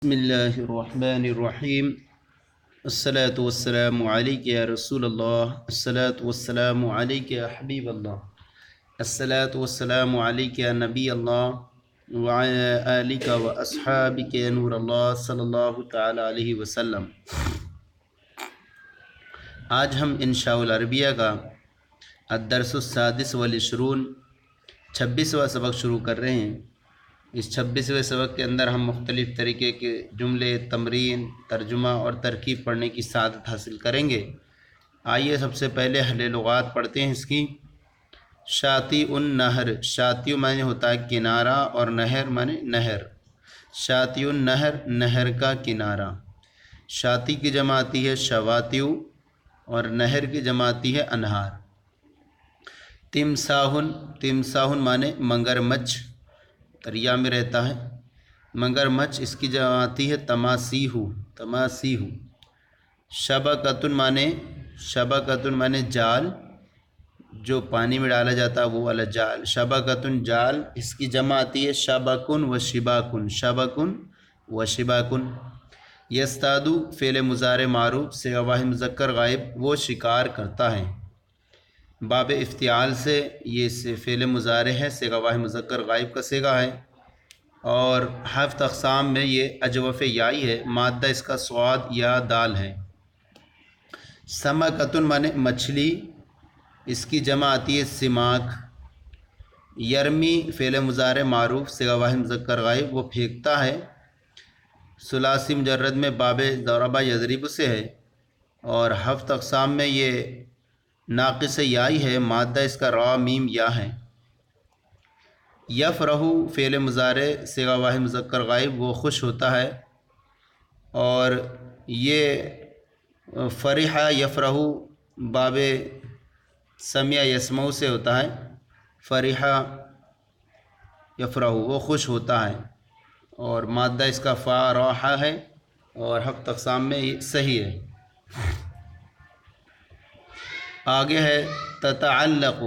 بسم اللہ الرحمن الرحیم الصلاۃ والسلام علیک یا رسول اللہ الصلاۃ والسلام علیک یا حبیب اللہ الصلاۃ والسلام علیک یا نبی اللہ وعلی آلک و اصحابک یا نور اللہ صلی اللہ تعالی علیہ وسلم۔ آج ہم انشاء العربیہ کا الدرس السادس والعشرون 26واں سبق شروع کر رہے ہیں۔ اس 26ویں سبق کے اندر ہم مختلف طریقے کے جملے، تمرین، ترجمہ اور ترکیب پڑھنے کی سعادت حاصل کریں گے۔ آئیے سب سے پہلے اہل لغات پڑھتے ہیں اس کی۔ شاطئ النہر، شاطئ معنی ہوتا ہے کنارہ اور نہر معنی نہر۔ شاطئ النہر، نہر کا کنارہ۔ شاطئ کی جمع آتی ہے شواطئ اور نہر کی جمع آتی ہے انہار۔ تمساح، تمساح معنی مگرمچھ، دریا میں رہتا ہے مگرمچھ، اس کی جمع آتی ہے تماسیح، تماسیح۔ شبکۃ معنی، شبکۃ معنی جال، جو پانی میں ڈالا جاتا ہے وہ والا جال، شبکۃ جال، اس کی جمع آتی ہے شبکن و شباکن، شبکن و شباکن۔ یصطاد، فعل مضارع معروف صیغہ واحد مذکر غائب، وہ شکار کرتا ہے۔ باب افتعال سے یہ فعل مضارع ہے، صیغہ واحد مذکر غائب کا صیغہ ہے، اور 7 اقسام میں یہ اجوف یائی ہے، مادہ اس کا صاد یا دال ہے۔ سمکۃ معنی مچھلی، اس کی جمع آتی ہے سماک۔ یرمی، فعل مضارع معروف صیغہ واحد مذکر غائب، وہ پھینکتا ہے۔ ثلاثی مجرد میں باب ضربہ یضرب سے ہے، اور 7 اقسام میں یہ ناقص یائی ہے، مادہ اس کا را میم یا ہے۔ یفرح، فعل مضارع صیغہ واحد مذکر غائب، وہ خوش ہوتا ہے، اور یہ فرح یفرح باب سمع یسمع سے ہوتا ہے۔ فرح یفرح، وہ خوش ہوتا ہے، اور مادہ اس کا فارح ہے، اور 7 اقسام میں یہ صحیح ہے۔ آگے ہے تتعلق،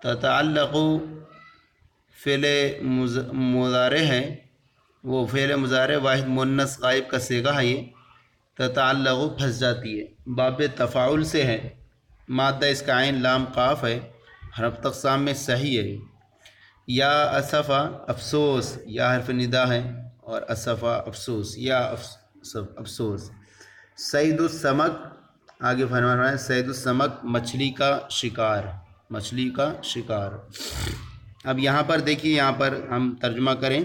تتعلق فعل مضارع ہے، وہ فعل مضارع واحد مؤنث غائب کا صیغہ ہے۔ یہ تتعلق پھنس جاتی ہے، باب تفاعل سے ہے، مادہ اس کا عین لام قاف ہے، 7 اقسام میں صحیح ہے۔ یا اسفا، افسوس، یا حرف ندا ہے، اور اسفا افسوس، یا افسوس۔ صید السمک، آگے فرمایا ہے صید السمک، مچھلی کا شکار، مچھلی کا شکار۔ اب یہاں پر دیکھیے، یہاں پر ہم ترجمہ کریں،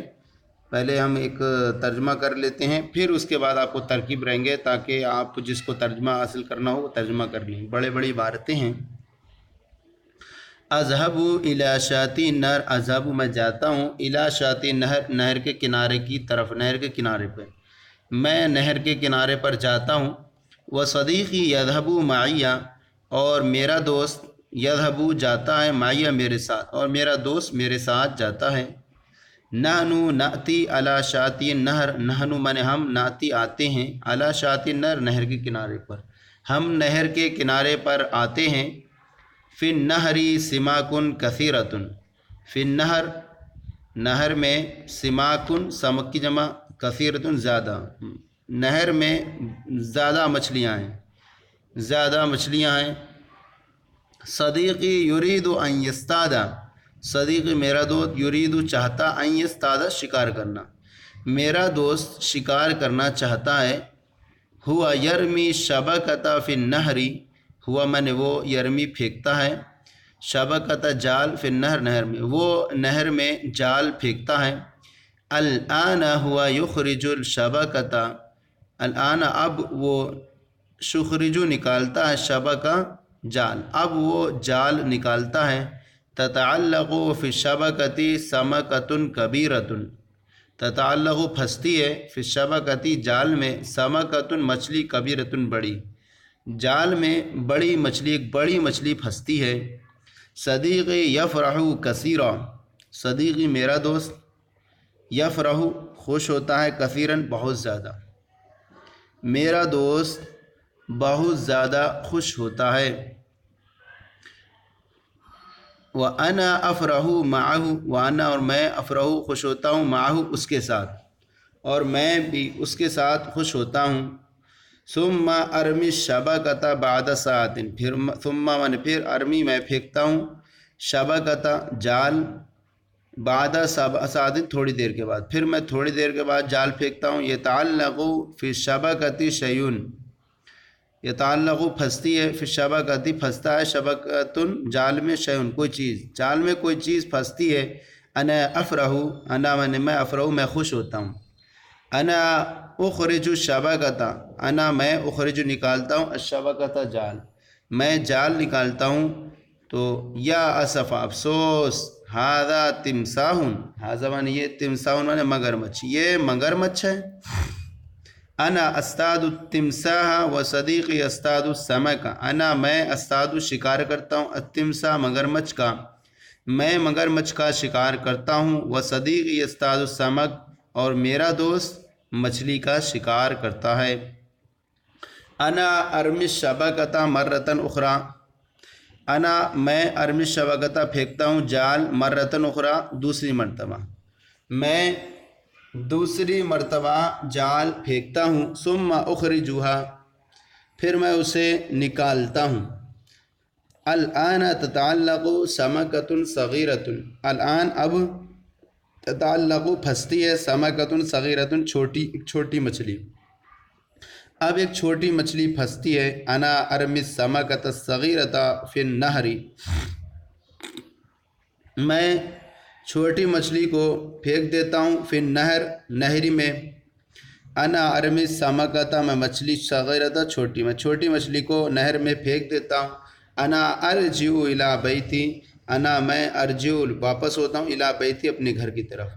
پہلے ہم ایک ترجمہ کر لیتے ہیں، پھر اس کے بعد آپ کو ترکیب رہیں گے، تاکہ آپ جس کو ترجمہ حاصل کرنا ہو وہ ترجمہ کر لیں۔ بڑے بڑی عبارتیں ہیں۔ اذهب الى شاطئ النہر، اذهب میں جاتا ہوں، الى شاطئ النہر، نہر کے کنارے کی طرف، نہر کے کنارے پر، میں نہر کے کنارے پر جاتا ہوں۔ وصدیقی یذهب معی، اور میرا دوست یذهب جاتا ہے، معی میرے ساتھ، اور میرا دوست میرے ساتھ جاتا ہے۔ نحن نأتی علی شاطئ النہر، نحن من ہم، نأتی آتے ہیں، علی شاطئ النہر نہر کے کنارے پر، ہم نہر کے کنارے پر آتے ہیں۔ فی النہر سماکن کثیرۃ، فی النہر نہر میں، سماکن سمک کی جمع، کثیرۃ زیادہ، نہر میں زیادہ مچھلیاں ہیں، زیادہ مچھلیاں ہیں۔ صدیقی یرید ان یصطاد، صدیقی میرا دوست، یرید چاہتا، ان یصطاد شکار کرنا، میرا دوست شکار کرنا چاہتا ہے۔ ہوا یرمی شبکۃ فی النہر، ہوا من وہ، یرمی پھینکتا ہے، شبکۃ جال، فی النہر نہر میں، وہ نہر میں جال پھینکتا ہے۔ الآن ہوا یخرج الشبکۃ، الآن اب وہ، یخرج نکالتا ہے، شبکہ جال، اب وہ جال نکالتا ہے۔ تتعلق فی الشبکۃ سمکۃ کبیرۃ، تتعلق پھنستی ہے، فی الشبکۃ جال میں، سمکۃ مچھلی، کبیرۃ بڑی، جال میں بڑی مچھلی، ایک بڑی مچھلی پھنستی ہے۔ صدیقی یفرح کثیرا، صدیقی میرا دوست، یفرح خوش ہوتا ہے، کثیراً بہت زیادہ، میرا دوست بہت زیادہ خوش ہوتا ہے۔ وَأَنَا أَفْرَحُ مَعَهُ، وَأَنَا اور میں، أَفْرَحُ خوش ہوتا ہوں، معه اس کے ساتھ، اور میں بھی اس کے ساتھ خوش ہوتا ہوں۔ ثم ارمی شبکۃ بعد ساعت، پھر ارمی میں پھینکتا ہوں، شبکۃ جال، بعد ساعت تھوڑی دیر کے بعد، پھر میں تھوڑی دیر کے بعد جال پھینکتا ہوں۔ یتعلق فی الشبکۃ شیء، یتعلق پھنستی ہے، فی الشبکۃ پھنستا ہے، شبکۃ جال میں، شیء کوئی چیز، جال میں کوئی چیز پھنستی ہے۔ انا افرح، انا میں افرح میں خوش ہوتا ہوں۔ انا اخرج الشبکۃ، انا میں اخرج نکالتا ہوں، الشبکۃ جال، میں جال نکالتا ہوں۔ تو یا اسف افسوس، ھذا تمساح، ھذا معنی یہ، تمساح معنی مگرمچھ، یہ مگرمچھ ہے۔ انا استاد التمساح و صدیقی استاد السمک، انا میں استاد شکار کرتا ہوں، التمساح مگرمچھ کا، میں مگرمچھ کا شکار کرتا ہوں، و صدیقی استاد السمک، اور میرا دوست مچھلی کا شکار کرتا ہے۔ انا ارمی الشبکۃ مرۃ اخری، انا میں ارمی الشبکۃ پھینکتا ہوں جال، مرۃ اخری دوسری مرتبہ، میں دوسری مرتبہ جال پھینکتا ہوں۔ ثم اخرجھا، پھر میں اسے نکالتا ہوں۔ الآن تتعلق سمکۃ صغیرۃ، الآن اب تتعلق پھنستی ہے، سمکۃ صغیرۃ چھوٹی مچھلی، اب ایک چھوٹی مچھلی پھنستی ہے۔ انا ارمی السمکۃ الصغیرۃ فی النہر، میں چھوٹی مچھلی کو پھینک دیتا ہوں، فی النہر نہری میں۔ انا ارمی السمکۃ، میں مچھلی، صغیرۃ چھوٹی، میں چھوٹی مچھلی کو نہر میں پھینک دیتا ہوں۔ انا ارجع الی بیتی، انا میں ارجع واپس ہوتا ہوں، الی بیتی اپنے گھر کی طرف،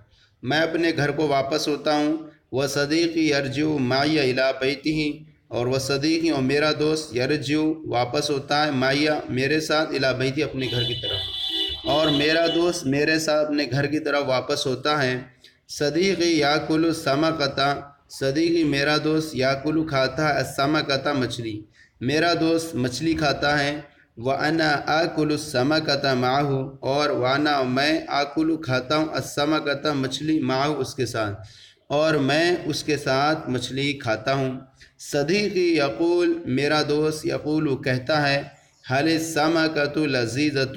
میں اپنے گھر کو واپس ہوتا ہوں۔ و صدیقی یرجع معی الی بیتہ، اور وہ صدیقی اور میرا دوست یرجع واپس ہوتا ہے، معی میرے ساتھ، الی بیتہ اپنے گھر کی طرف، اور میرا دوست میرے ساتھ اپنے گھر کی طرف واپس ہوتا ہے۔ صدیقی یاکل السمکۃ، صدیقی میرا دوست، یاکل کھاتا ہے، السمکۃ مچھلی، میرا دوست مچھلی کھاتا ہے۔ وَأَنَا آكُلُ السَّمَكَةَ مَعَهُ، اور وانا میں آکل کھاتا ہوں، السمکۃ مچھلی، معه اس کے ساتھ، اور میں اس کے ساتھ مچھلی کھاتا ہوں۔ صدیقی یقول، میرا دوست، یقول کہتا ہے، هل السمکۃ لذیذۃ،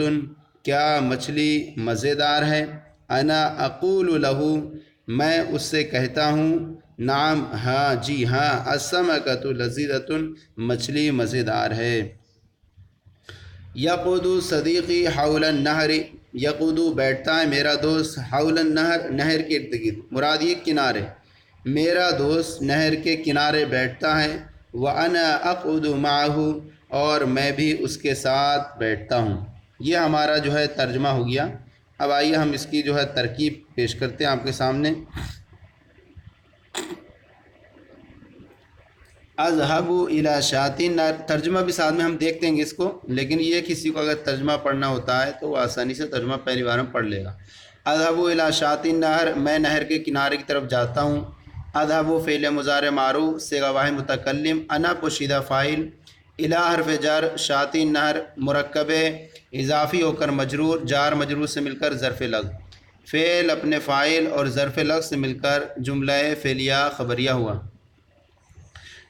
کیا مچھلی مزیدار ہے؟ انا اقول له، میں اس سے کہتا ہوں، نعم، ہاں، جی ہاں، السمکۃ لذیذۃ، مچھلی مزیدار ہے۔ یقود صدیقی حول النہر، یقود بیٹھتا ہے میرا دوست، حول النہر نہر کے ارد گرد، مراد یہ کنارے، میرا دوست نہر کے کنارے بیٹھتا ہے۔ وَأَنَا أَقْعُدُ مَعَهُ، اور میں بھی اس کے ساتھ بیٹھتا ہوں۔ یہ ہمارا جو ہے ترجمہ ہو گیا۔ اب آئیے ہم اس کی جو ہے ترکیب پیش کرتے ہیں آپ کے سامنے۔ اذهب الى شاطئ النهر، ترجمہ بھی ساتھ میں ہم دیکھ دیں گے اس کو، لیکن یہ کسی کو اگر ترجمہ پڑھنا ہوتا ہے تو وہ آسانی سے ترجمہ پہلی بار میں پڑھ لے گا۔ اذهب الى شاطئ النهر، میں نہر کے کنارے کی طرف جاتا ہوں۔ اذهب فعل مضارع معروف، صیغہ واحد متکلم، انا پوشیدہ فاعل، الى حرف جر، شاطئ النهر مرکب اضافی ہو کر مجرور، جار مجرور سے مل کر ظرف لغت، فعل اپنے فاعل اور ظرف لغت سے مل کر جملہ فعلیہ خبریہ ہوا۔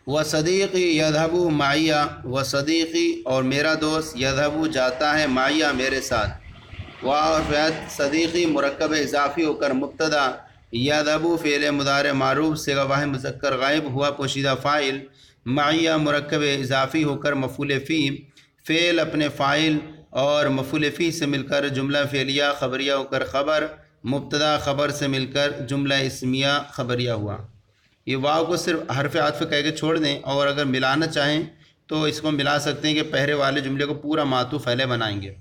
و صدیقی یذہب معیہ، و صدیقی اور میرا دوست، یذہب جاتا ہے، معیہ میرے ساتھ۔ و فعل صدیقی مرکب اضافی ہو کر مبتدا، یذہب فعل مضارع معروف صیغہ واحد مذکر غائب ہوا پوشیدہ فاعل، معیہ مرکب اضافی ہو کر مفعول فی، فعل اپنے فاعل اور مفعول فی سے مل کر جملہ فعلیہ خبریہ ہو کر خبر، مبتدا خبر سے مل کر جملہ اسمیہ خبریہ ہوا۔ یہ واو کو صرف حرف عطف کہہ کے چھوڑ دیں، اور اگر ملانا چاہیں تو اس کو ملا سکتے ہیں کہ پہلے والے جملے کو پورا معطوف علیہ بنائیں گے۔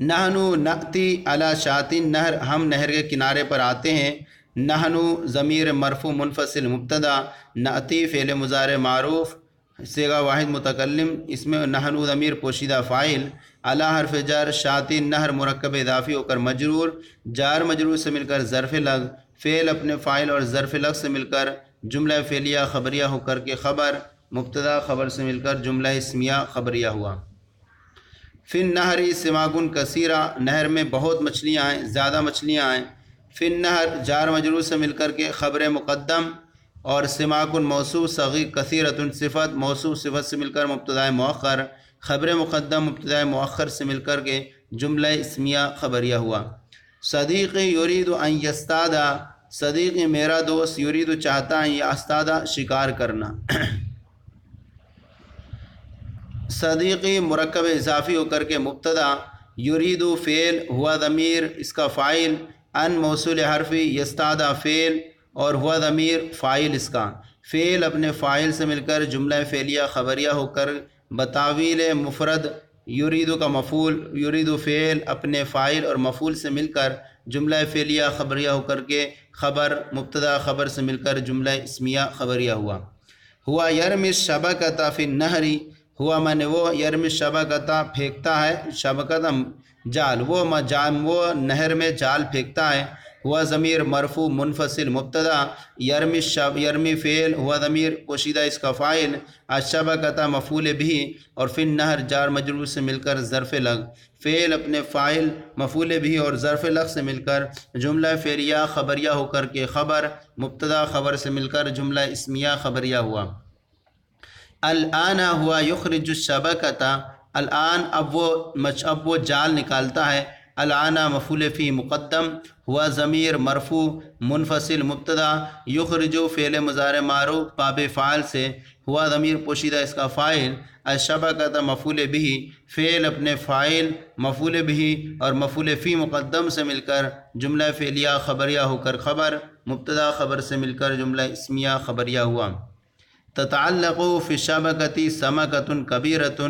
نحنو نأتی علی شاطئ النہر، ہم نہر کے کنارے پر آتے ہیں۔ نحنو ضمیر مرفوع منفصل مبتدا، نأتی فعل مضارع معروف صیغہ واحد متکلم، اس میں نحنو ضمیر پوشیدہ فاعل، علی حرف جر، شاطئ النہر مرکب اضافی ہو کر مجرور، جار مجرور سے مل کر ظرف لغ، فعل اپنے فاعل اور ظرف لغ سے مل کر جملہ فعلیہ خبریہ ہو کر کے خبر، مبتدا خبر سے مل کر جملہ اسمیہ خبریہ ہوا۔ فی النہر سماک کثیرہ، نہر میں بہت مچھلیاں ہیں، زیادہ مچھلیاں ہیں۔ فی النہر جار مجرور سے مل کر کے خبر مقدم، اور سماک موصوف صغیر کثیرۃ صفت موصوف صفت سے مل کر مبتدا مؤخر، خبر مقدم مبتدا مؤخر سے مل کر کے جملہ اسمیہ خبریہ ہوا۔ صدیقی یرید ان یصطاد، صدیقی میرا دوست، یرید چاہتا ہے، یصطاد شکار کرنا۔ صدیقی مرکب اضافی ہو کر کے مبتدا، یرید فعل، ہوا ضمیر اس کا فاعل، ان موصول حرفی، یصطاد فعل، اور ہوا ضمیر فاعل اس کا۔ فعل اپنے فاعل سے مل کر جملہ فعلیہ خبریہ ہو کر بتاویل مفرد، یرید کا مفعول، یرید فعل اپنے فاعل اور مفعول سے مل کر جملہ فعلیہ خبریہ ہو کر کے خبر مبتدا خبر سے مل کر جملہ اسمیہ خبریہ ہوا۔ ہوا یرمی الشبکۃ فی النہر، ہوا من وہ، یرمی الشبکۃ پھینکتا ہے، شبکۃ جال، وہ نہر میں جال پھینکتا ہے۔ ہوا ضمیر مرفوع منفصل مبتدا، یرمی فعل، ہوا ضمیر پوشیدہ اس کا فاعل، الشبکۃ مفعول بھی، اور فی النہر جار مجرور سے مل کر ظرف لغ، فعل اپنے فاعل مفعول بھی اور ظرف لغ سے مل کر جملہ فعلیہ خبریہ ہو کر کے خبر مبتدا خبر سے مل کر جملہ اسمیہ خبریہ ہوا۔ الآن ہوا یخرج الشبکۃ، الآن اب وہ جال نکالتا ہے، الآن مفعول فی مقدم، ہوا ضمیر مرفوع منفصل مبتدا، یخرج فعل مضارع معروف باب فاعل سے، ہوا ضمیر پوشیدہ اس کا فاعل، الشبکۃ مفعول بھی، فعل اپنے فاعل مفعول بھی اور مفعول فی مقدم سے مل کر جملہ فعلیہ خبریہ ہو کر خبر مبتدا خبر سے مل کر جملہ اسمیہ خبریہ ہوا۔ تتعلق فی الشبکۃ سمکۃ کبیرۃ،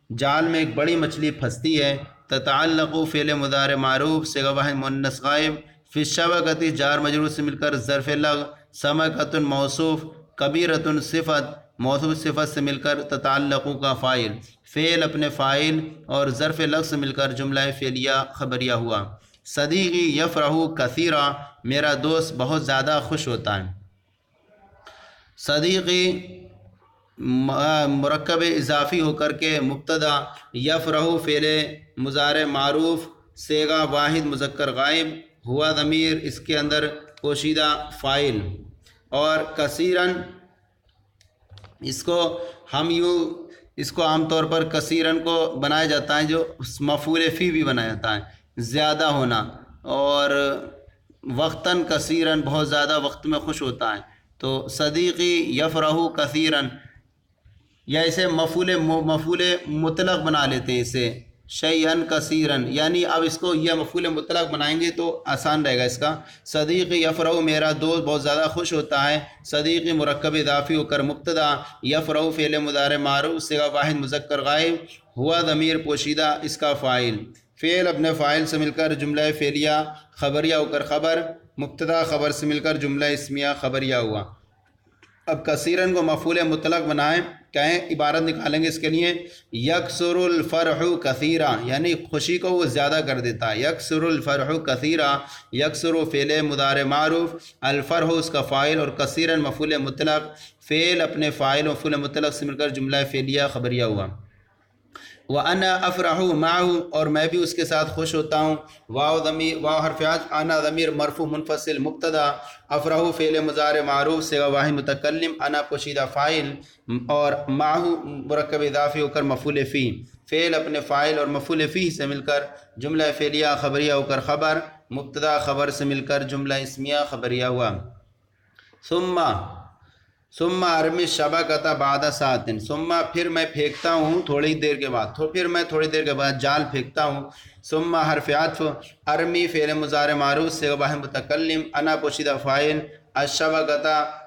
جال میں ایک بڑی مچھلی پھنستی ہے۔ تتعلق فعل مضارع معروف صیغہ واحد مؤنث غائب، فی الشبکۃ جار مجرور سے مل کر ظرف لغ، سمکۃ موصوف، کبیرۃ صفت موصوف صفت سے مل کر تتعلق کا فاعل، فعل اپنے فاعل اور ظرف لغ سے مل کر جملہ فعلیہ خبریہ ہوا۔ صدیقی یفرح کثیرا، میرا دوست بہت زیادہ خوش ہوتا ہے۔ صدیقی مرکب اضافی ہو کر کے مبتدا، یفرح فعل مضارع معروف صیغہ واحد مذکر غائب، ہوا ضمیر اس کے اندر پوشیدہ فاعل، اور کثیرن اس کو عام طور پر کثیرن کو بنایا جاتا ہے جو مفعول فی بھی بنایا جاتا ہے، زیادہ ہونا، اور وقتاً کثیرن بہت زیادہ وقت میں خوش ہوتا ہے۔ تو صدیقی یفرح کثیرن، یا اسے مفعول مطلق بنا لیتے ہیں، اسے شیئن کثیرن، یعنی اب اس کو یہ مفعول مطلق بنائیں گے تو آسان رہے گا اس کا۔ صدیقی یفرح میرا دوست بہت زیادہ خوش ہوتا ہے، صدیقی مرکب اضافی ہو کر مبتدا، یفرح فعل مضارع معروف صیغہ واحد مذکر غائب، ہوا ضمیر پوشیدہ اس کا فاعل، فعل اپنے فاعل سے مل کر جملہ فعلیہ خبریہ ہو کر خبر مبتدا خبر سے مل کر جملہ اسمیہ خبریہ ہوا۔ اب کثیرن کو مفعول مطلق بنائیں، کہیں عبارت نکالیں گے اس کے لیے، یکسر الفرح کثیرا، یعنی خوشی کو وہ زیادہ کر دیتا ہے، یکسر الفرح کثیرا، یکسر فعل مضارع معروف، الفرح اس کا فاعل، اور کثیرن مفعول مطلق، فعل اپنے فاعل مفعول مطلق سے مل کر جملہ فعلیہ خبریہ ہوا۔ وَأَنَا أَفْرَحُ مَعَهُ، اور میں بھی اس کے ساتھ خوش ہوتا ہوں، واو حرف عطف، انا ضمیر مرفوع منفصل مبتدا، افرح فعل مضارع معروف صیغہ واحد متکلم، انا پوشیدہ فاعل، اور معه مرکب اضافی ہو کر مفعول فی، فعل اپنے فاعل اور مفعول فی سے مل کر جملہ فعلیہ خبریہ ہو کر خبر مبتدا خبر سے مل کر جملہ اسمیہ خبریہ ہوا۔ ثم ارمی الشبکۃ بعد ساعۃ، ثم پھر میں پھینکتا ہوں تھوڑی دیر کے بعد، پھر میں تھوڑی دیر کے بعد جال پھینکتا ہوں۔ ثم حرف عطف، ارمی فعل مضارع معروف صیغہ واحد متکلم، انا پوشیدہ فاعل، الشبکۃ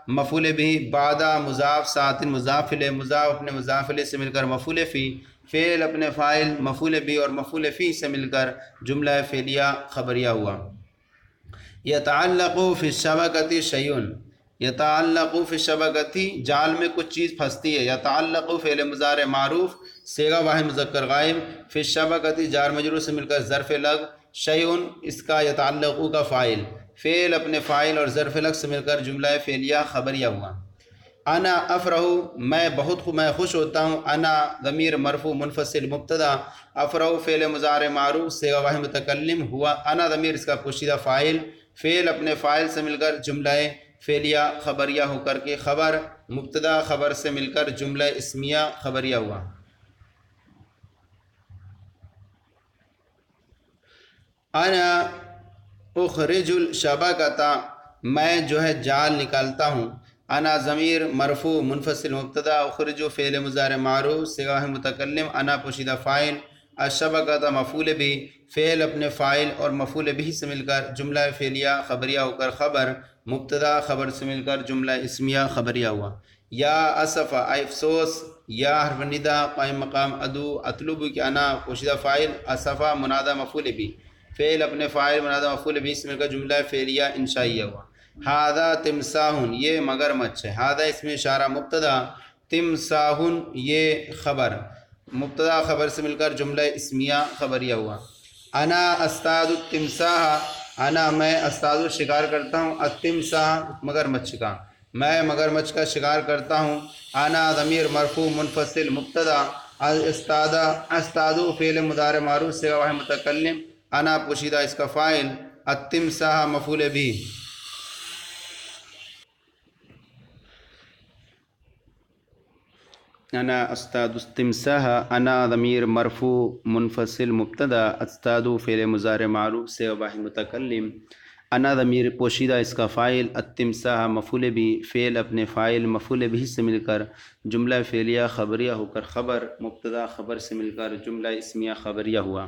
مفعول بھی، بعد مضاف، ساعۃ مضاف الیہ، مضاف اپنے مضاف الیہ سے مل کر مفعول فی، فعل اپنے فاعل مفعول بھی اور مفعول فی سے مل کر جملہ فعلیہ خبریہ ہوا۔ یتعلق فی الشبکۃ شیء، یتعلق فی الشبکۃ جال میں کچھ چیز پھنستی ہے، یتعلق فعل مضارع معروف صیغہ واحد مذکر غائب، فی الشبکۃ جار مجرور سے مل کر ظرف لغ، شیء اس کا یتعلق کا فاعل، فعل اپنے فاعل اور ظرف لغ سے مل کر جملہ فعلیہ خبریہ ہوا۔ انا افرح میں خوش ہوتا ہوں، انا ضمیر مرفوع منفصل مبتدا، افرح فعل مضارع معروف صیغہ واحد متکلم، ہوا انا ضمیر اس کا پوشیدہ فاعل، فعل اپنے فاعل سے مل کر جملہ فعلیہ خبریہ ہو کر کے خبر، مبتدا خبر سے مل کر جملہ اسمیہ خبریہ ہوا۔ انا اخرج الشبکۃ، میں جو ہے جال نکالتا ہوں۔ انا ضمیر مرفوع منفصل مبتدا، اخرج فعل مضارع معروف صیغہ متکلم، انا پوشیدہ فاعل، الشبکۃ مفعول بھی، فعل اپنے فاعل اور مفعول بھی سے مل کر جملہ فعلیہ خبریہ ہو کر خبر، مبتدا خبر سے مل کر جملہ اسمیہ خبریہ ہوا۔ یا اسف افسوس، یا حرف ندا قائم مقام ادو، اطلب کہ انا پوشیدہ فاعل، اسفا منادہ مفعول بھی، فعل اپنے فاعل منادہ مفعول بھی سے مل کر جملہ فعلیہ انشائیہ ہوا۔ ہادہ تمساح، یہ مگرمچھ ہے۔ ہادہ اس میں اشارہ مبتدا، تمساح یہ خبر، مبتدا خبر سے مل کر جملہ اسمیہ خبریہ ہوا۔ انا استاد التمساح، انا میں استاد شکار کرتا ہوں، التمساح مگرمچھ کا، میں مگرمچھ کا شکار کرتا ہوں۔ انا ضمیر مرفوع منفصل مبتدا، استاد فعل مضارع معروف صیغہ واحد متکلم، انا پوشیدہ اس کا فاعل، التمساح مفعول بھی۔ انا استاد التمساح، انا ضمیر مرفوع منفصل مبتدا، استاد فعل مضارع معروف صیغہ واحد متکلم، انا ضمیر پوشیدہ اس کا فاعل، التمساح مفعول بھی، فعل اپنے فاعل مفعول بھی سے مل کر جملہ فعلیہ خبریہ ہو کر خبر، مبتدا خبر سے مل کر جملہ اسمیہ خبریہ ہوا۔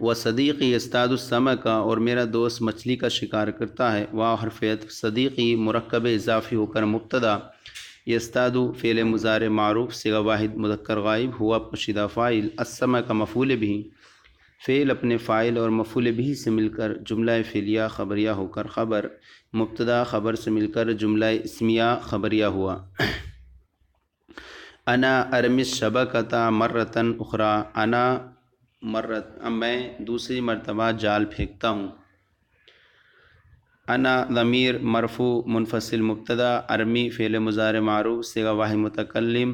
وہ صدیقی استاد السمک، اور میرا دوست مچھلی کا شکار کرتا ہے۔ واو حرف عطف، صدیقی مرکب اضافی ہو کر مبتدا، یستاد فعل مضارع معروف صیغہ واحد مذکر غائب، ہوا پوشیدہ فاعل، السمک مفعول بھی، فعل اپنے فاعل اور مفعول بھی سے مل کر جملہ فعلیہ خبریہ ہو کر خبر، مبتدا خبر سے مل کر جملہ اسمیہ خبریہ ہوا۔ انا ارمی الشبکۃ مرۃ اخری، انا میں دوسری مرتبہ جال پھینکتا ہوں۔ انا ضمیر مرفوع منفصل مبتدا، ارمی فعل مضارع معروف صیغہ واحد متکلم،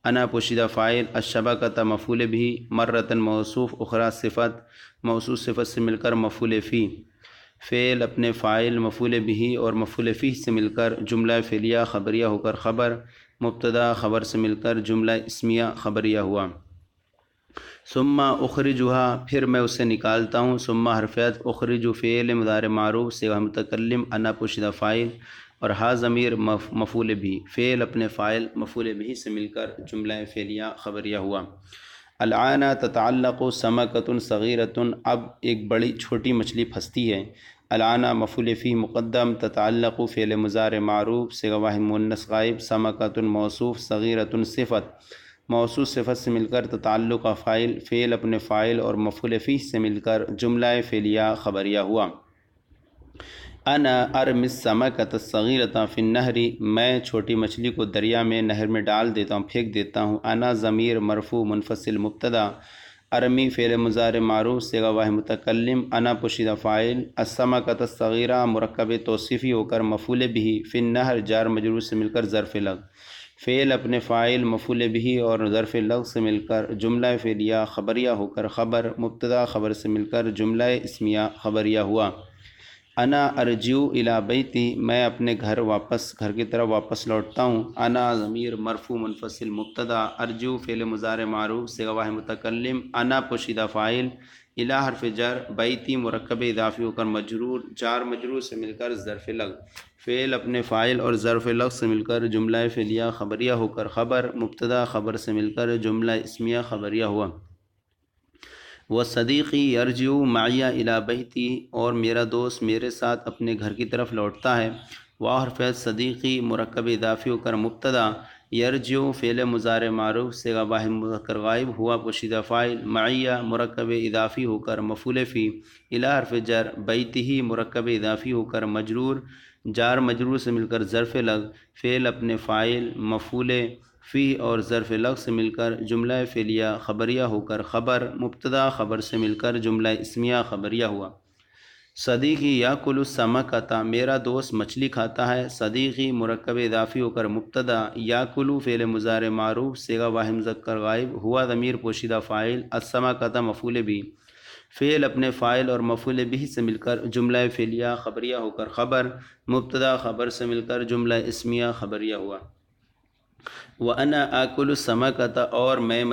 انا پوشیدہ فاعل، الشبکۃ مفعول بھی، مرۃ موصوف، اخری صفت، موصوف صفت سے مل کر مفعول فی، فعل اپنے فاعل مفعول بھی اور مفعول فی سے مل کر جملہ فعلیہ خبریہ ہو کر خبر، مبتدا خبر سے مل کر جملہ اسمیہ خبریہ ہوا۔ ثم اخرجها، پھر میں اسے نکالتا ہوں۔ ثم حرف عطف، اخرج فعل مضارع معروف صیغہ متکلم، انا پوشیدہ فاعل اور ہا ضمیر مفعول بھی، فعل اپنے فاعل مفعول بھی سے مل کر جملہ فعلیہ خبریہ ہوا۔ الآن تتعلق سمکۃ صغیرۃ، اب ایک بڑی چھوٹی مچھلی پھنستی ہے۔ الآن مفعول فی مقدم، تتعلق فعل مضارع معروف صیغہ واحد مؤنث غائب، سمکۃ موصوف، صغیرۃ صفت، موصوف صفت سے مل کر تتعلق کا فاعل، فعل اپنے فاعل اور مفعول فیہ سے مل کر جملہ فعلیہ خبریہ ہوا۔ انا ارمی السمکۃ الصغیرۃ فی النہر، میں چھوٹی مچھلی کو دریا میں نہر میں ڈال دیتا ہوں، پھینک دیتا ہوں۔ انا ضمیر مرفوع منفصل مبتدا، ارمی فعل مضارع معروف صیغہ واحد متکلم، انا پوشیدہ فاعل، السمکۃ الصغیرہ مرکب توصیفی ہو کر مفعول بھی، فی النہر جار مجرور سے مل کر ظرف لغو، فعل اپنے فاعل مفعول بھی اور ظرف لغو سے مل کر جملہ فعلیہ خبریہ ہو کر خبر، مبتدا خبر سے مل کر جملہ اسمیہ خبریہ ہوا۔ انا ارجع الی بیتی، میں اپنے گھر کی طرف واپس لوٹتا ہوں۔ انا ضمیر مرفوع منفصل مبتدا، ارجع فعل مضارع معروف صیغہ واحد متکلم، انا پوشیدہ فاعل، الی حرف جر، بیتی مرکب اضافی ہو کر مجرور، جار مجرور سے مل کر ظرف لغو، فعل اپنے فاعل اور ظرف لغو سے مل کر جملہ فعلیہ خبریہ ہو کر خبر، مبتدا خبر سے مل کر جملہ اسمیہ خبریہ ہوا۔ وصدیقی یرجع معی الی بیتی، اور میرا دوست میرے ساتھ اپنے گھر کی طرف لوٹتا ہے۔ واو حرف عطف، صدیقی مرکب اضافی ہو کر مبتدا، یرجع فعل مضارع معروف صیغہ واحد مذکر غائب، ہوا پوشیدہ فاعل، معی مرکب اضافی ہو کر مفعول فی، الی حرف جر، بیتہ مرکب اضافی ہو کر مجرور، جار مجرور سے مل کر ظرف لغو، فعل اپنے فاعل مفعول فی اور ظرف لغو سے مل کر جملہ فعلیہ خبریہ ہو کر خبر، مبتدا خبر سے مل کر جملہ اسمیہ خبریہ ہوا۔ صدیقی یاکل السمکۃ، میرا دوست مچھلی کھاتا ہے۔ صدیقی مرکب اضافی ہو کر مبتدا، یاکل فعل مضارع معروف صیغہ واحد مذکر غائب، ہوا ضمیر پوشیدہ فاعل، السمکۃ مفعول بھی، فعل اپنے فاعل اور مفعول به سے مل کر جملہ فعلیہ خبریہ ہو کر خبر، مبتدا خبر سے مل کر جملہ اسمیہ خبریہ ہوا۔ وَأَنَا آكُلُ السَّمَكَةَ اور میں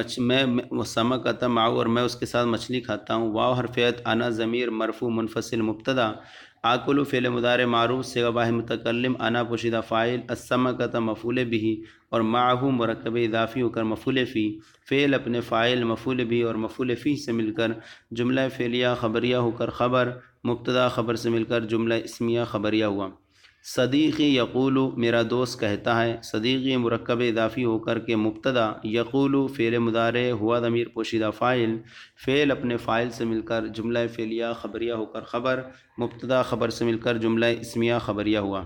سمکۃ معه اور میں اس کے ساتھ مچھلی کھاتا ہوں۔ واو حرف عطف، انا ضمیر مرفوع منفصل مبتدا، آکل فعل مضارع معروف صیغہ واحد متکلم، انا پوشیدہ فاعل، السمکۃ مفعول به اور معه مرکب اضافی ہو کر مفعول فی، فعل اپنے فاعل مفعول به اور مفعول فی سے مل کر جملہ فعلیہ خبریہ ہو کر خبر، مبتدا خبر سے مل کر جملہ اسمیہ خبریہ ہوا۔ صدیقی یقول میرا دوست کہتا ہے، صدیقی مرکب اضافی ہو کر کے مبتدا، یقول فعل مضارع ہوا ضمیر پوشیدہ فاعل، فعل اپنے فاعل سے مل کر جملہ فعلیہ خبریہ ہو کر خبر، مبتدا خبر سے مل کر جملہ اسمیہ خبریہ ہوا۔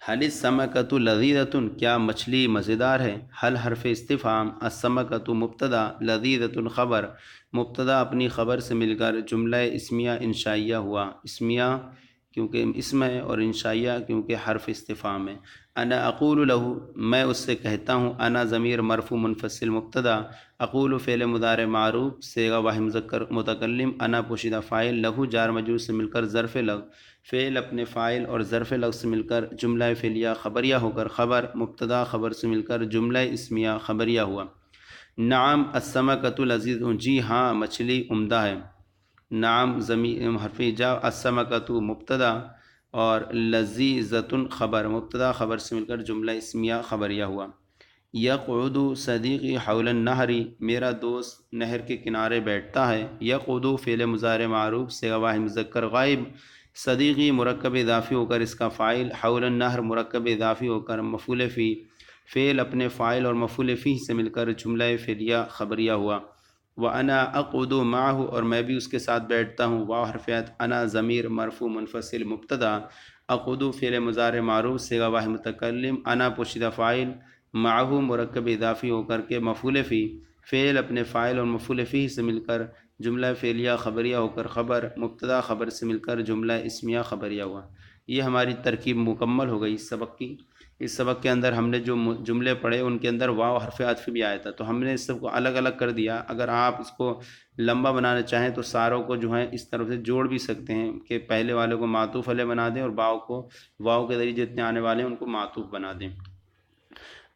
حل السمکۃ لذیذۃ کیا مچھلی مزیدار ہے؟ حل حرف استفہام، السمکۃ مبتدا، لذیذۃ خبر، مبتدا اپنی خبر سے مل کر جملہ اسمیہ انشائیہ ہوا، اسمیہ کیونکہ اسم ہے اور انشائیہ کیونکہ حرف استفہام ہے۔ انا اقول لہ میں اس سے کہتا ہوں، انا ضمیر مرفوع منفصل مبتدا، اقول فعل مضارع معروف صیغہ واحد مذکر متکلم، انا پوشیدہ فاعل، لہ جار مجرور سے مل کر ظرف لغ، فعل اپنے فاعل اور ظرف لغ سے مل کر جملہ فعلیہ خبریہ ہو کر خبر، مبتدا خبر سے مل کر جملہ اسمیہ خبریہ ہوا۔ نعم السمکۃ لذیذ جی ہاں مچھلی عمدہ ہے۔ نعم ضمیر حرف جا، السمکۃ مبتدا اور لذیذۃ خبر، مبتدا خبر سے مل کر جملہ اسمیہ خبریہ ہوا۔ یقعد صدیقی حول النہر میرا دوست نہر کے کنارے بیٹھتا ہے۔ یقعد فعل مضارع معروف صیغہ واحد مذکر غائب، صدیقی مرکب اضافی ہو کر اس کا فاعل، حول النہر مرکب اضافی ہو کر مفعول فی، فعل اپنے فاعل اور مفعول فی سے مل کر جملہ فعلیہ خبریہ ہوا۔ وَأَنَا أَقْعُدُ مَعَهُ اور میں بھی اس کے ساتھ بیٹھتا ہوں۔ واو حرف عطف، انا ضمیر مرفوع منفصل مبتدا، اقعد فعل مضارع معروف صیغہ واحد متکلم، انا پوشیدہ فاعل، معه مرکب اضافی ہو کر کے مفعول فی، فعل اپنے فاعل اور مفعول فی سے مل کر جملہ فعلیہ خبریہ ہو کر خبر، مبتدا خبر سے مل کر جملہ اسمیہ خبریہ ہوا۔ یہ ہماری ترکیب مکمل ہو گئی اس سبق کی۔ اس سبق کے اندر ہم نے جو جملے پڑھے ان کے اندر واو حرف عطف بھی آیا تھا، تو ہم نے اس سب کو الگ الگ کر دیا۔ اگر آپ اس کو لمبا بنانا چاہیں تو ساروں کو جو ہے اس طرف سے جوڑ بھی سکتے ہیں کہ پہلے والے کو معطوف علیہ بنا دیں اور واو کے ذریعے جتنے آنے والے ہیں ان کو معطوف بنا دیں۔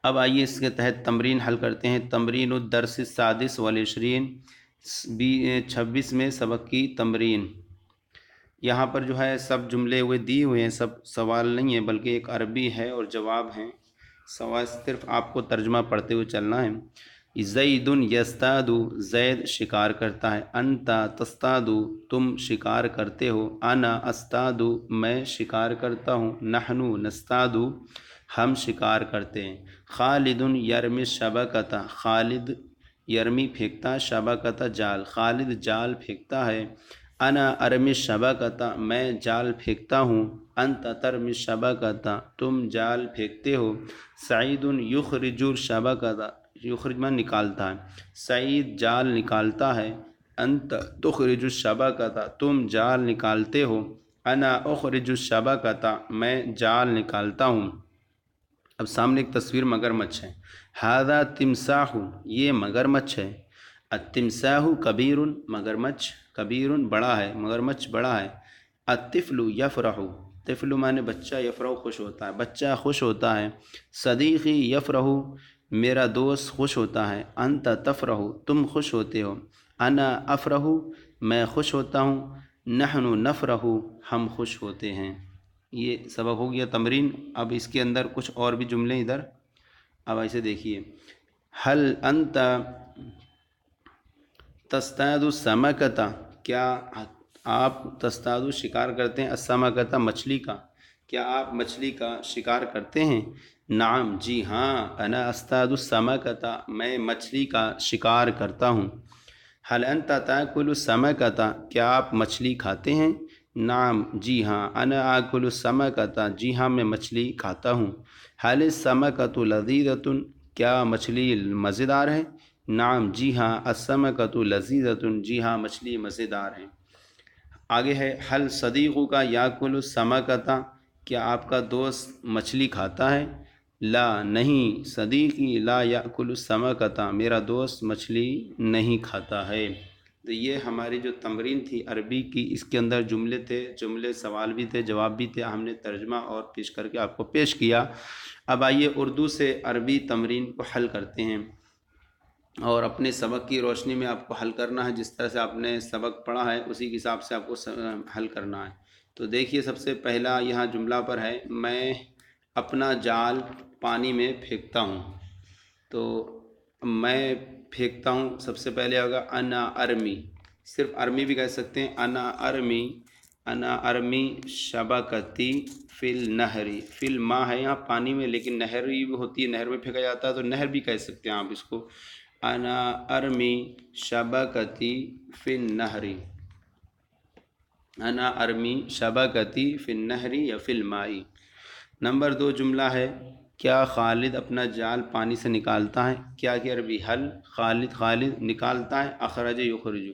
اب آئیے اس کے تحت تمرین حل کرتے ہیں۔ تمرین الدرس السادس والعشرین، 26 میں سبق کی تمرین۔ یہاں پر جو ہے سب جملے ہوئے دیے ہوئے ہیں، سب سوال نہیں ہے بلکہ ایک عربی ہے اور جواب ہیں۔ سوال صرف آپ کو ترجمہ پڑھتے ہوئے چلنا ہے۔ زید یصطاد زید شکار کرتا ہے، انت تصطاد تم شکار کرتے ہو، انا اصطاد میں شکار کرتا ہوں، نحن نصطاد ہم شکار کرتے ہیں۔ خالد یرمی الشبکۃ خالد یرمی پھینکتا، شبکۃ جال، خالد جال پھینکتا ہے۔ انا ارمی الشبکۃ میں جال پھینکتا ہوں، انت ترمی الشبکۃ تم جال پھینکتے ہو۔ سعید یخرج الشبکۃ یخرج میں نکالتا ہے، سعید جال نکالتا ہے، انت تخرج الشبکۃ تم جال نکالتے ہو۔ انا اخرج الشبکۃ میں جال نکالتا ہوں۔ اب سامنے ایک تصویر مگرمچھ ہے۔ ھذا تمساح یہ مگرمچھ ہے۔ التمساح کبیر مگرمچھ کبیر بڑا ہے، مگرمچھ بڑا ہے۔ الطفل یفرح طفل مانے بچہ، یفرح خوش ہوتا ہے، بچہ خوش ہوتا ہے۔ صدیقی یفرح میرا دوست خوش ہوتا ہے۔ انت تفرح تم خوش ہوتے ہو۔ انا افرح میں خوش ہوتا ہوں۔ نحن نفرح ہم خوش ہوتے ہیں۔ یہ سبق ہو گیا تمرین۔ اب اس کے اندر کچھ اور بھی جملے ادھر، اب ایسے دیکھیے۔ حل انت تصطاد السمکۃ کیا آپ تصطاد شکار کرتے ہیں، السمکۃ مچھلی کا، کیا آپ مچھلی کا شکار کرتے ہیں؟ نعم جی ہاں، انا اصطاد السمکۃ میں مچھلی کا شکار کرتا ہوں۔ حل انت تاکل السمکۃ کیا آپ مچھلی کھاتے ہیں؟ نعم جی ہاں، انا آکل السمکۃ جی ہاں میں مچھلی کھاتا ہوں۔ حل السمکۃ لذیذۃ کیا مچھلی مزیدار ہے؟ نعم جی ہاں، السمکۃ لذیذۃ جی ہاں مچھلی مزیدار ہے۔ آگے ہے حل صدیقک یاکل السمکۃ کیا آپ کا دوست مچھلی کھاتا ہے؟ لا نہیں، صدیقی لا یاکل السمکۃ میرا دوست مچھلی نہیں کھاتا ہے۔ تو یہ ہماری جو تمرین تھی عربی کی، اس کے اندر جملے تھے، جملے سوال بھی تھے، جواب بھی تھے، ہم نے ترجمہ اور پیش کر کے آپ کو پیش کیا۔ اب آئیے اردو سے عربی تمرین کو حل کرتے ہیں، اور اپنے سبق کی روشنی میں آپ کو حل کرنا ہے، جس طرح سے آپ نے سبق پڑھا ہے اسی کے حساب سے آپ کو حل کرنا ہے۔ تو دیکھیے سب سے پہلا یہاں جملہ پر ہے، میں اپنا جال پانی میں پھینکتا ہوں۔ تو میں پھینکتا ہوں، سب سے پہلے ہوگا انا ارمی، صرف ارمی بھی کہہ سکتے ہیں، انا ارمی، انا ارمی شبکتی فی النہری، فی الماء ہے یہاں پانی میں، لیکن نہری بھی ہوتی ہے، نہر میں پھینکا جاتا ہے تو نہر بھی کہہ سکتے ہیں آپ اس کو، انا ارمی شبکتی فی النہری، انا ارمی شبکتی فی النہری یا فی الماء۔ نمبر 2 جملہ ہے، کیا خالد اپنا جال پانی سے نکالتا ہے؟ کیا کہ عربی حل خالد نکالتا ہے، اخرج یخرج،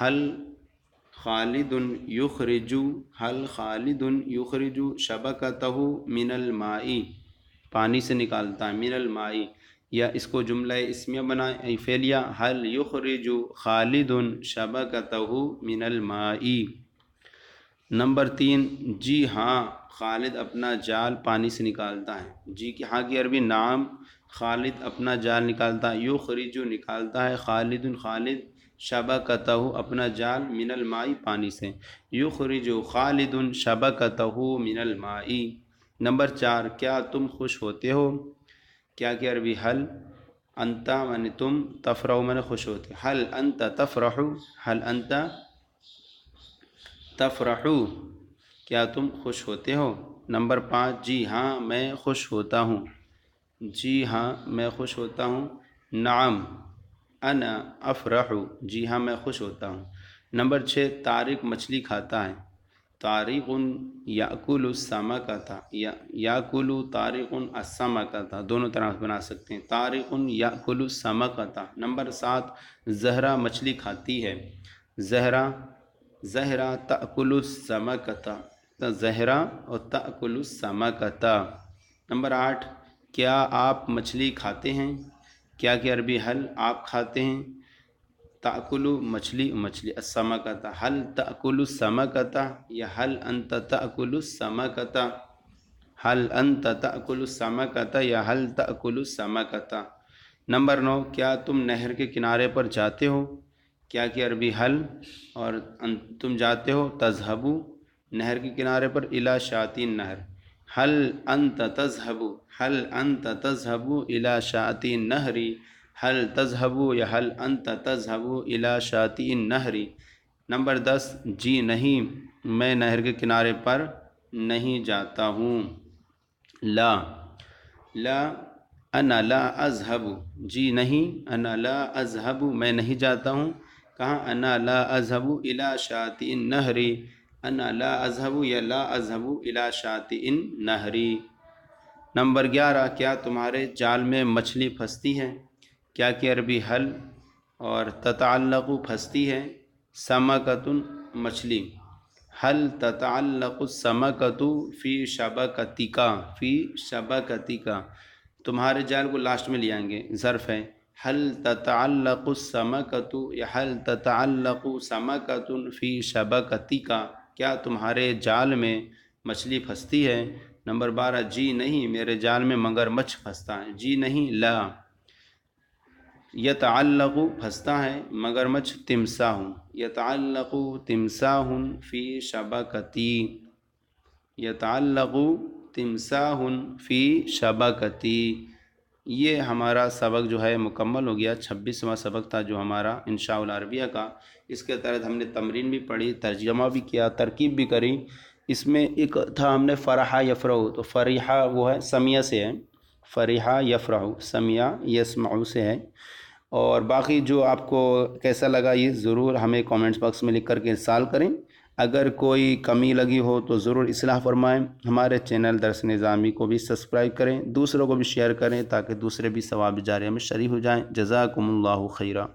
حل خالد یخرج، حل خالد یخرج شبکتہ من الماء، پانی سے نکالتا ہے، من الماء، یا اس کو جملہ اسمیہ بنائیں فعلیہ، حل یخرج خالد شبکتہ من الماء۔ نمبر 3 جی ہاں خالد اپنا جال پانی سے نکالتا ہے، جی کہ ہاں کی عربی نعم خالد اپنا جال نکالتا ہے، یخرج نکالتا ہے، خالد شبکتہ اپنا جال من الماء پانی سے، یخرج خالد شبکتہ من الماء۔ نمبر 4 کیا تم خوش ہوتے ہو؟ کیا کہ عربی حل انت من تم، تفرح من خوش ہوتے، حل انت تفرح، حل انت تفرح، کیا تم خوش ہوتے ہو؟ نمبر 5 جی ہاں میں خوش ہوتا ہوں، جی ہاں میں خوش ہوتا ہوں، نعم انا افرح، جی ہاں میں خوش ہوتا ہوں۔ نمبر 6 طارق مچھلی کھاتا ہے، طارق یاکل السمکۃ، یاکل طارق السمکۃ، دونوں طرح بنا سکتے ہیں، طارق یاکل السمکۃ۔ نمبر 7 زہرا مچھلی کھاتی ہے، زہرا تأکل السمکۃ، زہرا اور تأکل السمکۃ۔ نمبر 8 کیا آپ مچھلی کھاتے ہیں؟ کیا کہ عربی حل آپ کھاتے ہیں، تأکل مچھلی السمکۃ، حل تأکل السمکۃ یا حل انت تأکل السمکۃ، حل انت تأکل السمکۃ یا حل تأکل السمکۃ۔ نمبر 9 کیا تم نہر کے کنارے پر جاتے ہو؟ کیا کہ عربی حل اور تم جاتے ہو، تذهبو نہر کے کنارے پر، الی شاطئ النہر، حل انت تذهب، حل انت تذهب الی شاطئ النہر، حل تذهب یا حل انت تذهب الی شاطئ النہر۔ نمبر 10 جی نہیں میں نہر کے کنارے پر نہیں جاتا ہوں، لا انا لا اذهب، جی نہیں انا لا اذهب میں نہیں جاتا ہوں، کہاں انا لا اذهب الی شاطئ النہر، انا لا اذهب یا لا اذهب الی شاطئ النہر۔ نمبر 11 کیا تمہارے جال میں مچھلی پھنستی ہے؟ کیا کہ عربی حل اور تتعلق پھنستی ہے، سمکۃ مچھلی، حل تتعلق السمکۃ فی شبکتک، فی شبکتک، تمہارے جال کو لاسٹ میں لے آئیں گے، ظرف ہے، حل تتعلق السمکۃ یا حل تتعلق سمکۃ فی شبکتک، کیا تمہارے جال میں مچھلی پھنستی ہے؟ نمبر 12 جی نہیں میرے جال میں مگرمچھ پھنستا ہے، جی نہیں لا، یتعلق پھنستا ہے مگرمچھ تمساح، یتعلق تمساح فی شبکتی، یتعلق تمساح فی شبکتی۔ یہ ہمارا سبق جو ہے مکمل ہو گیا، 26واں سبق تھا جو ہمارا انشاء العربیہ کا، اس کے تحت ہم نے تمرین بھی پڑھی، ترجمہ بھی کیا، ترکیب بھی کری۔ اس میں ایک تھا ہم نے فرح یفرح، تو فریحہ وہ ہے سمیہ سے ہے، فریحہ یفرح سمیہ یسمع سے ہے، اور باقی جو آپ کو کیسا لگا یہ ضرور ہمیں کامنٹس باکس میں لکھ کر کے ارسال کریں، اگر کوئی کمی لگی ہو تو ضرور اصلاح فرمائیں۔ ہمارے چینل درس نظامی کو بھی سبسکرائب کریں، دوسروں کو بھی شیئر کریں تاکہ دوسرے بھی ثواب جاریہ میں شریک ہو جائیں۔ جزاکم اللہ خیرا۔